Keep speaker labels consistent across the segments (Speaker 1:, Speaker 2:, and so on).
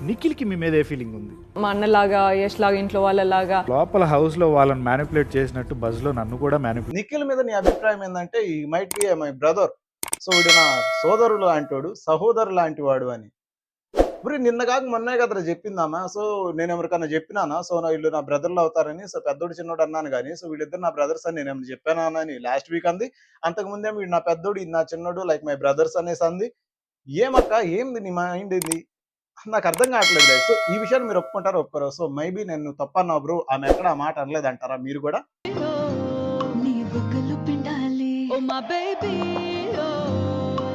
Speaker 1: నిఖిల్‌కి మీ మీద ఏ ఫీలింగ్ ఉంది?
Speaker 2: మా అన్నలాగా, యష్ లాగా, ఇంట్లో వాళ్ళలాగా
Speaker 1: లోపల హౌస్‌లో వాళ్ళని మ్యానిపులేట్ చేసినట్టు బజ్‌లో నన్ను కూడా మ్యానిపులేట్
Speaker 3: నిఖిల్ మీద నీ అభిప్రాయం ఏందంటే he might be my brother. So వీడు నా సోదరుడు లాంటోడు, సహోదరు లాంటి వాడు అని. మరి నిన్న కాక మొన్నే కదరా చెప్పిందామా. సో నేను ఎవరికన్నా చెప్పినానా? సో వీళ్ళు నా బ్రదర్‌లు అవుతారని. సో పెద్దోడు, చిన్నోడు అన్నాను గానీ, సో వీళ్ళిద్దరు నా బ్రదర్స్ అని నేనేమన్నా చెప్పానా అని లాస్ట్ వీక్ అంది. అంతకుముందేమో వీడు నా పెద్దోడు, ఇది నా చిన్నోడు లైక్ మై బ్రదర్స్ అనేసి అంది. ఏమక్క ఏంది నీ మైండ్ ఇది? నాకు అర్థం కావట్లేదు గైస్. సో ఈ విషయాన్ని మీరు ఒప్పుకుంటారో ఒప్పుకోరో. సో మేబీ నేను తప్పన్నావు బ్రో. ఆమె ఎక్కడ ఆ మాట అనలేదంటారా మీరు కూడా?
Speaker 4: నీ బుగ్గలు పిండాలి ఓ మా బేబీ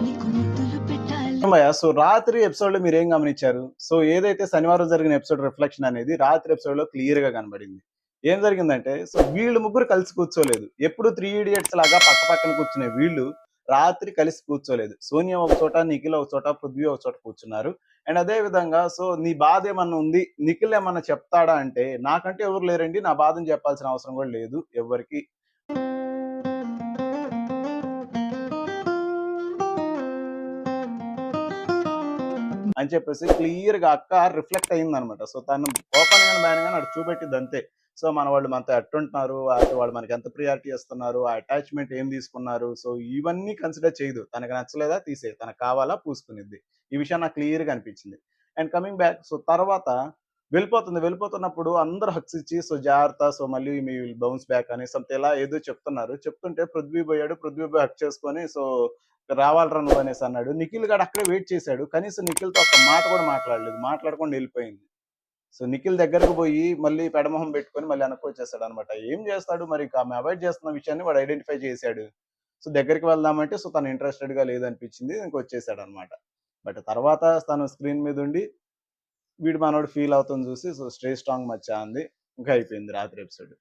Speaker 4: నీకు ముద్దులు పెట్టాలి.
Speaker 3: సో రాత్రి ఎపిసోడ్ లో మీరు ఏం గమనించారు? సో ఏదైతే శనివారం జరిగిన ఎపిసోడ్ రిఫ్లెక్షన్ అనేది రాత్రి ఎపిసోడ్ లో క్లియర్ గా కనబడింది. ఏం జరిగిందంటే సో వీళ్ళు ముగ్గురు కలిసి కూర్చోలేదు. ఎప్పుడు 3 ఇడియట్స్ లాగా పక్క పక్కన కూర్చునే వీళ్ళు రాత్రి కలిసి కూర్చోలేదు. సోనియా ఒక చోట, నిఖిల్ ఒక చోట, పృథ్వీ ఒక చోట కూర్చున్నారు. అండ్ అదే విధంగా సో నీ బాధ ఏమన్నా ఉంది, నిఖిల్ ఏమన్నా చెప్తాడా అంటే నాకంటే ఎవరు లేరండి, నా బాధను చెప్పాల్సిన అవసరం కూడా లేదు ఎవరికి అని చెప్పేసి క్లియర్ గా అక్క రిఫ్లెక్ట్ అయింది అనమాట. సో తను ఓపెన్ గానే బ్యాన్ గానే అటు చూపెట్టింది అంతే. సో మన వాళ్ళు మనతో ఎట్టుంటున్నారు, అటు వాళ్ళు మనకి ఎంత ప్రియారిటీ ఇస్తున్నారు, ఆ అటాచ్మెంట్ ఏం తీసుకున్నారు, సో ఇవన్నీ కన్సిడర్ చేయదు. తనకు నచ్చలేదా తీసే, తనకు కావాలా పూసుకునిద్ది. ఈ విషయం నాకు క్లియర్ గా అనిపించింది. అండ్ కమింగ్ బ్యాక్ సో తర్వాత వెళ్ళిపోతున్నప్పుడు అందరూ హక్స్ ఇచ్చి సో జాగ్రత్త, సో మళ్ళీ మీ విల్ బౌన్స్ బ్యాక్ అని సంథింగ్ ఇలా ఏదో చెప్తున్నారు. చెప్తుంటే పృథ్వీ పోయాడు. పృథ్వీ పోయి హక్ చేసుకొని సో రావాలిరా నువ్వు అనేసి అన్నాడు. నిఖిల్ గాడు అక్కడే వెయిట్ చేశాడు. కనీసం నిఖిల్‌తో ఒక్క మాట కూడా మాట్లాడలేదు. మాట్లాడకుండా వెళ్ళిపోయింది. సో నిఖిల్ దగ్గరకు పోయి మళ్ళీ పెడమొహం పెట్టుకొని మళ్ళీ వెనక్కి వచ్చేసాడనమాట. ఏం చేస్తాడు మరి, ఇక ఆమె అవాయిడ్ చేస్తున్న విషయాన్ని వాడు ఐడెంటిఫై చేశాడు. సో దగ్గరికి వెళ్దామంటే సో తను ఇంట్రెస్టెడ్‌గా లేదనిపించింది. ఇంకొచ్చేసాడనమాట. బట్ తర్వాత తను స్క్రీన్ మీద ఉండి వీడు మనోడు ఫీల్ అవుతుంది చూసి సో స్టే స్ట్రాంగ్ మచ్చా అంది. ఇంకా అయిపోయింది రాత్రి ఎపిసోడ్.